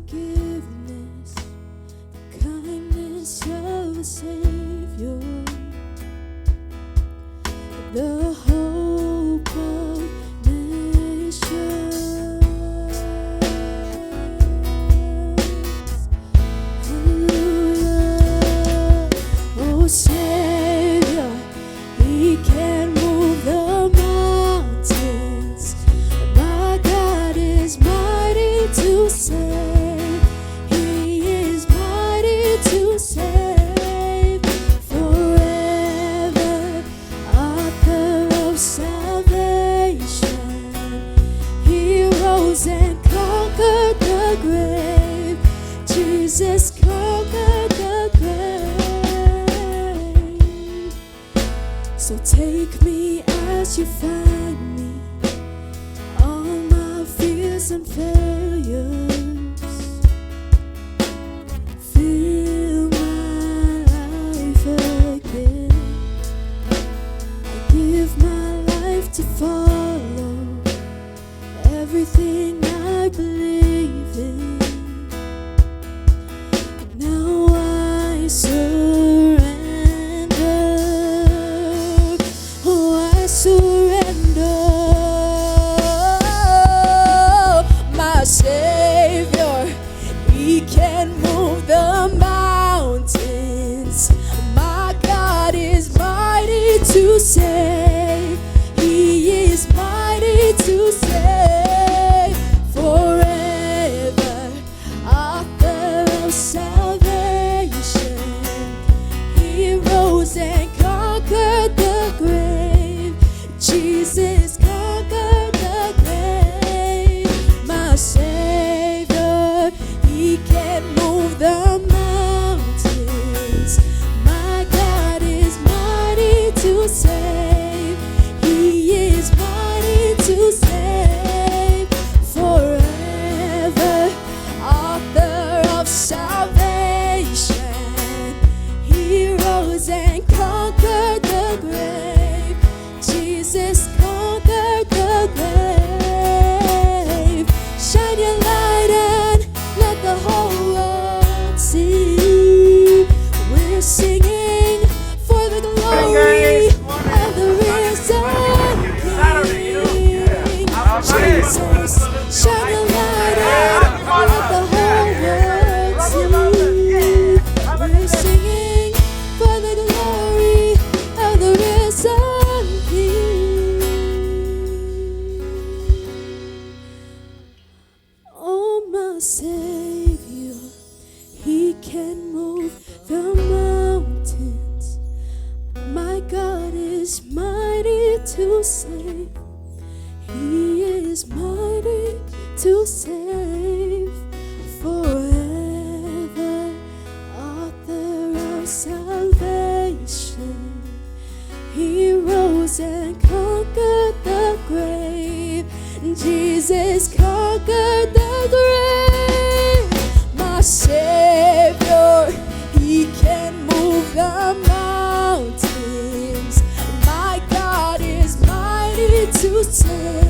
forgiveness, the kindness of a Savior, the hope of nations. Hallelujah. Oh, Savior, He can move the mountains. My God is mighty to save. He is mighty to save. Forever, author of salvation. He rose and conquered the grave. Jesus conquered the grave. So take me as you find me, all my fears and failures. Fill my life again. I give my life to follow everything I believe in. Now I surrender. Oh, I surrender. My Savior, He can move the mountains. My God is mighty to save. He is mighty to save. Forever, author of salvation. He rose and conquered the grave. Jesus conquered the grave. My Savior, He can move the mountains. My God is mighty to save. He is mighty to save. Forever, author of salvation. He rose and conquered the grave. Jesus conquered the grave. Shine your light and let the whole world see. We're singing for the glory of the risen King. Jesus, shine your light and let the whole world see. We're singing for the glory of the risen King. Oh, my Savior, He can move the mountains. My God is mighty to save. He is mighty to save. Forever, author of salvation. He rose and conquered the grave. Jesus conquered the grave. My Savior, He can move the mountains. My God is mighty to save.